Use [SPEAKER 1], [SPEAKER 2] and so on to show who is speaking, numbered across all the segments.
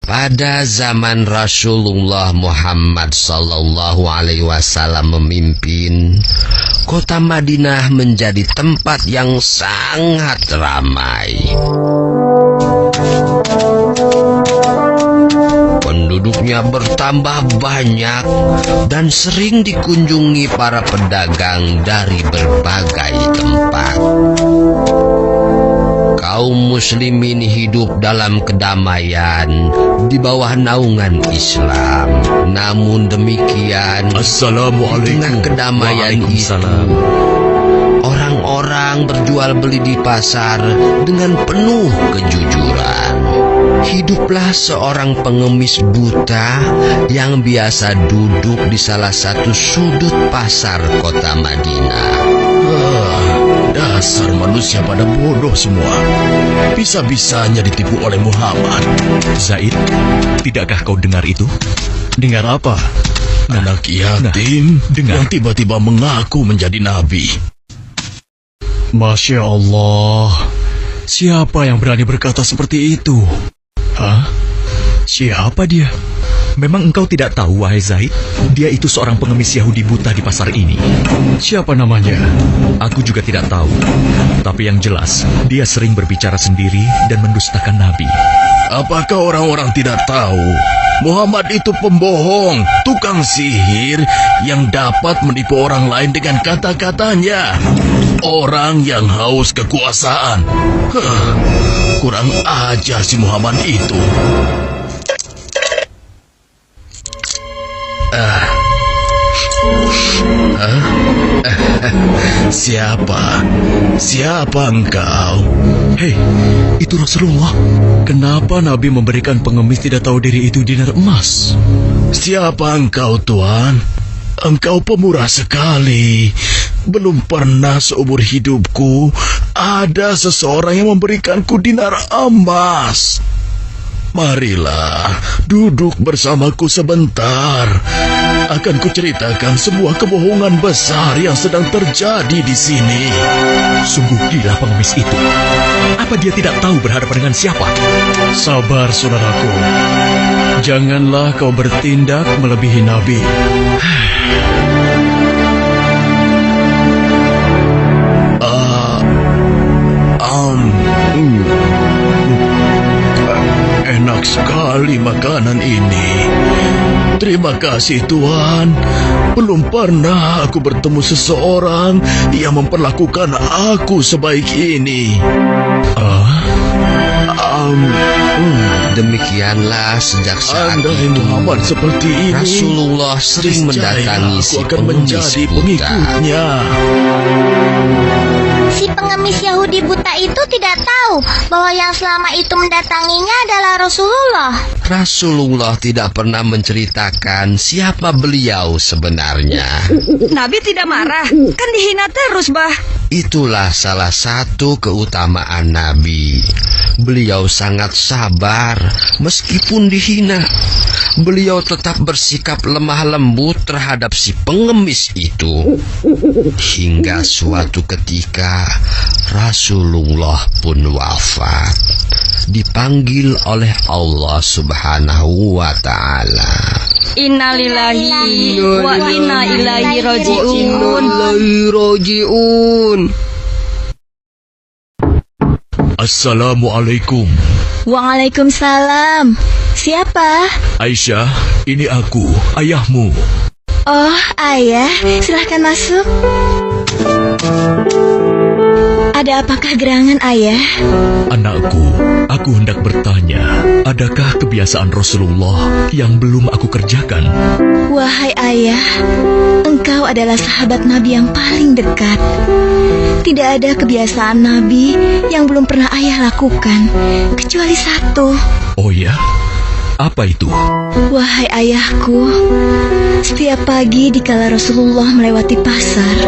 [SPEAKER 1] Pada zaman Rasulullah Muhammad SAW memimpin, kota Madinah menjadi tempat yang sangat ramai. Penduduknya bertambah banyak dan sering dikunjungi para pedagang dari berbagai tempat. Kaum muslimin hidup dalam kedamaian di bawah naungan Islam. Namun demikian,
[SPEAKER 2] Assalamualaikum.
[SPEAKER 1] di tengah kedamaian itu, orang-orang berjual beli di pasar dengan penuh kejujuran. Hiduplah seorang pengemis buta yang biasa duduk di salah satu sudut pasar kota Madinah.
[SPEAKER 2] Dasar manusia pada bodoh semua. Bisa-bisanya ditipu oleh Muhammad.
[SPEAKER 3] Zaid, tidakkah kau dengar itu?
[SPEAKER 2] Dengar apa? Anak yatim
[SPEAKER 3] dengar.
[SPEAKER 2] yang tiba-tiba mengaku menjadi nabi.
[SPEAKER 3] Masya Allah. Siapa yang berani berkata seperti itu? Hah? Siapa dia? Memang engkau tidak tahu, wahai Zaid? Dia itu seorang pengemis Yahudi buta di pasar ini. Siapa namanya? Aku juga tidak tahu. Tapi yang jelas, dia sering berbicara sendiri dan mendustakan Nabi.
[SPEAKER 2] Apakah orang-orang tidak tahu? Muhammad itu pembohong, tukang sihir yang dapat menipu orang lain dengan kata-katanya. Orang yang haus kekuasaan. Kurang ajar si Muhammad itu. Siapa engkau?
[SPEAKER 3] Hei, itu Rasulullah. Kenapa Nabi memberikan pengemis tidak tahu diri itu dinar emas?
[SPEAKER 2] Siapa engkau, Tuan? Engkau pemurah sekali. Belum pernah seumur hidupku ada seseorang yang memberikanku dinar emas. Marilah, duduk bersamaku sebentar. Akan kuceritakan sebuah kebohongan besar yang sedang terjadi di sini.
[SPEAKER 3] Sungguh gila pengemis itu. Apa dia tidak tahu berhadapan dengan siapa? Sabar, saudaraku. Janganlah kau bertindak melebihi Nabi.
[SPEAKER 2] Enak sekali makanan ini. Terima kasih, Tuan. Belum pernah aku bertemu seseorang yang memperlakukan aku sebaik ini.
[SPEAKER 1] Demikianlah sejak saat
[SPEAKER 2] Andai
[SPEAKER 1] itu
[SPEAKER 2] Muhammad seperti ini,
[SPEAKER 1] Rasulullah sering mendatangi si
[SPEAKER 2] aku akan
[SPEAKER 1] pengemis
[SPEAKER 2] menjadi
[SPEAKER 1] buta.
[SPEAKER 2] pengikutnya.
[SPEAKER 4] Si pengemis Yahudi buta itu tidak tahu bahwa yang selama itu mendatanginya adalah Rasulullah.
[SPEAKER 1] Rasulullah tidak pernah menceritakan siapa beliau sebenarnya.
[SPEAKER 5] Nabi tidak marah, kan dihina terus, Bah.
[SPEAKER 1] Itulah salah satu keutamaan Nabi. Beliau sangat sabar meskipun dihina. Beliau tetap bersikap lemah lembut terhadap si pengemis itu. Hingga suatu ketika Rasulullah pun wafat, dipanggil oleh Allah Subhanahu wa ta'ala.
[SPEAKER 5] Innalillahi wa inna ilaihi raji'un.
[SPEAKER 2] Assalamualaikum.
[SPEAKER 4] Waalaikumsalam. Siapa?
[SPEAKER 2] Aisyah, ini aku, ayahmu.
[SPEAKER 4] Oh, ayah, silahkan masuk. Ada apakah gerangan, ayah?
[SPEAKER 3] Anakku, aku hendak bertanya, adakah kebiasaan Rasulullah yang belum aku kerjakan?
[SPEAKER 4] Wahai ayah, engkau adalah sahabat Nabi yang paling dekat. Tidak ada kebiasaan Nabi yang belum pernah ayah lakukan, kecuali satu.
[SPEAKER 3] Oh ya? Apa itu?
[SPEAKER 4] Wahai ayahku, setiap pagi dikala Rasulullah melewati pasar,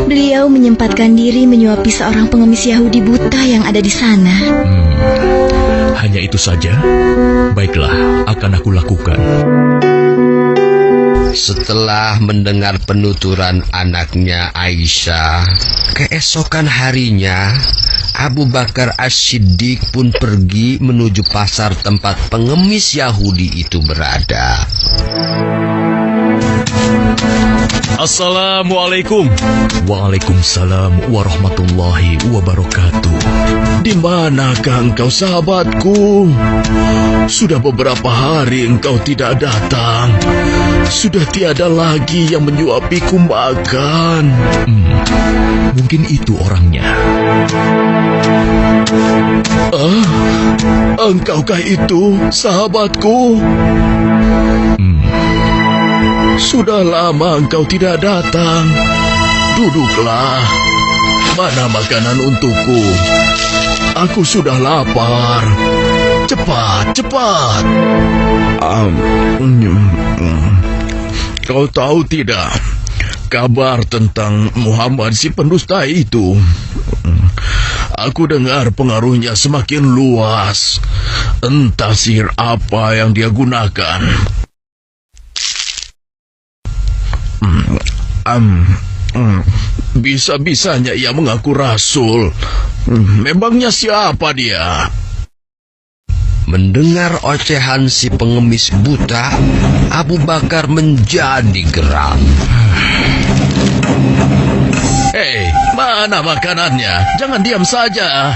[SPEAKER 4] beliau menyempatkan diri menyuapi seorang pengemis Yahudi buta yang ada di sana.
[SPEAKER 3] Hanya itu saja? Baiklah, akan aku lakukan.
[SPEAKER 1] Setelah mendengar penuturan anaknya Aisyah, keesokan harinya Abu Bakar As-Siddiq pun pergi menuju pasar tempat pengemis Yahudi itu berada.
[SPEAKER 3] Assalamualaikum. Waalaikumsalam warahmatullahi wabarakatuh.
[SPEAKER 2] Di manakah engkau, sahabatku? Sudah beberapa hari engkau tidak datang. Sudah tiada lagi yang menyuapiku makan.
[SPEAKER 3] Mungkin itu orangnya.
[SPEAKER 2] Engkaukah itu, sahabatku? Sudah lama engkau tidak datang. Duduklah. Mana makanan untukku? Aku sudah lapar. Cepat, cepat. Kau tahu tidak kabar tentang Muhammad si pendusta itu? Aku dengar pengaruhnya semakin luas. Entah sihir apa yang dia gunakan. Bisa-bisanya ia mengaku rasul. Memangnya siapa dia?
[SPEAKER 1] Mendengar ocehan si pengemis buta, Abu Bakar menjadi geram.
[SPEAKER 2] Hei, mana makanannya? Jangan diam saja.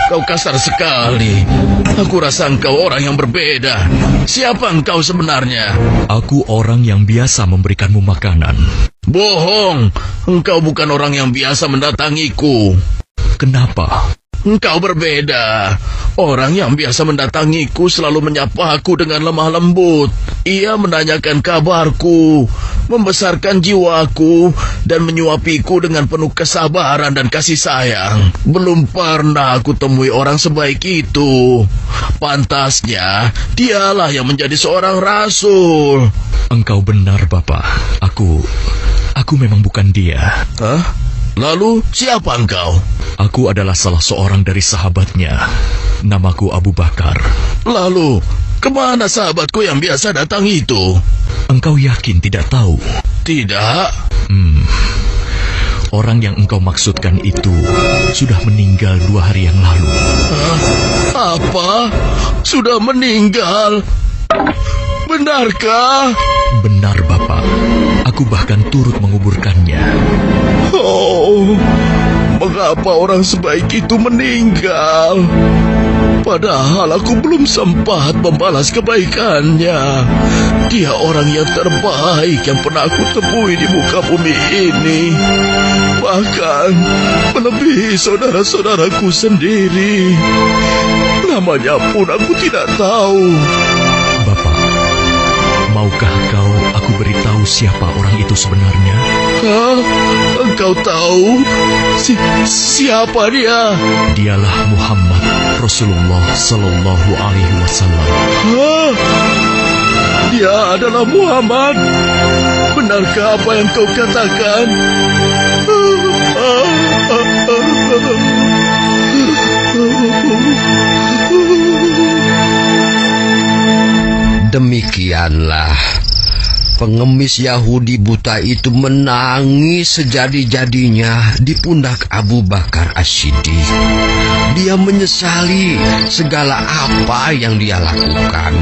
[SPEAKER 2] Kau kasar sekali. Aku rasa engkau orang yang berbeda. Siapa engkau sebenarnya?
[SPEAKER 3] Aku orang yang biasa memberikanmu makanan.
[SPEAKER 2] Bohong. Engkau bukan orang yang biasa mendatangiku.
[SPEAKER 3] Kenapa?
[SPEAKER 2] Engkau berbeda. Orang yang biasa mendatangiku selalu menyapa aku dengan lemah lembut. Ia menanyakan kabarku, membesarkan jiwaku, dan menyuapiku dengan penuh kesabaran dan kasih sayang. Belum pernah aku temui orang sebaik itu. Pantasnya, dialah yang menjadi seorang rasul.
[SPEAKER 3] Engkau benar, Bapak. Aku memang bukan dia.
[SPEAKER 2] Hah? Lalu, siapa engkau?
[SPEAKER 3] Aku adalah salah seorang dari sahabatnya. Namaku Abu Bakar.
[SPEAKER 2] Lalu, kemana sahabatku yang biasa datang itu?
[SPEAKER 3] Engkau yakin tidak tahu?
[SPEAKER 2] Tidak.
[SPEAKER 3] Orang yang engkau maksudkan itu sudah meninggal 2 hari yang lalu.
[SPEAKER 2] Apa? Sudah meninggal? Benarkah?
[SPEAKER 3] Benar, Bapak. Aku bahkan turut menguburkannya.
[SPEAKER 2] Oh, mengapa orang sebaik itu meninggal? Padahal aku belum sempat membalas kebaikannya. Dia orang yang terbaik yang pernah aku temui di muka bumi ini. Bahkan melebihi saudara-saudaraku sendiri. Namanya pun aku tidak tahu.
[SPEAKER 3] Bapak, maukah aku beritahu siapa orang itu sebenarnya?
[SPEAKER 2] Hah? Engkau tahu? Siapa dia?
[SPEAKER 3] Dialah Muhammad Rasulullah Sallallahu Alaihi Wasallam.
[SPEAKER 2] Hah? Dia adalah Muhammad. Benarkah apa yang kau katakan?
[SPEAKER 1] Demikianlah pengemis Yahudi buta itu menangis sejadi-jadinya di pundak Abu Bakar As-Siddiq. Dia menyesali segala apa yang dia lakukan,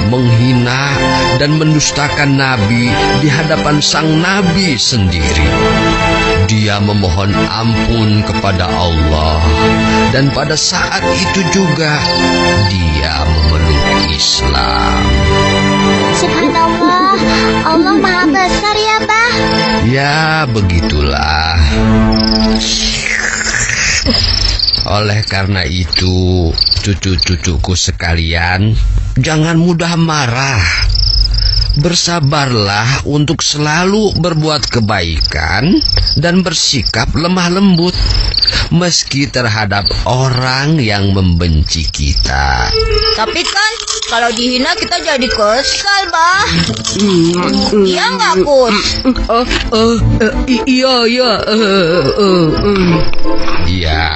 [SPEAKER 1] menghina dan mendustakan Nabi di hadapan sang Nabi sendiri. Dia memohon ampun kepada Allah, dan pada saat itu juga dia memeluk Islam.
[SPEAKER 4] Subhanallah, Allah Maha Besar ya, Bah.
[SPEAKER 1] Ya, begitulah. Oleh karena itu, cucu-cucuku sekalian, jangan mudah marah. Bersabarlah untuk selalu berbuat kebaikan dan bersikap lemah lembut, meski terhadap orang yang membenci kita.
[SPEAKER 5] Tapi kan kalau dihina kita jadi kesal, Bah. Iya nggak, Kus?
[SPEAKER 6] Iya.
[SPEAKER 1] Ya,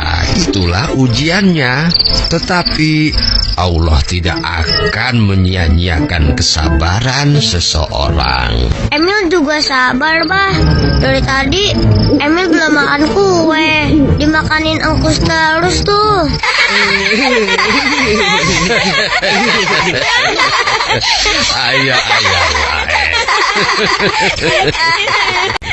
[SPEAKER 1] itulah ujiannya. Tetapi Allah tidak akan menyia-nyiakan kesabaran seseorang.
[SPEAKER 6] Emil juga sabar, Bah. Dari tadi, Emil belum makan kue. Dimakanin engkus terus tuh.
[SPEAKER 1] Ayah.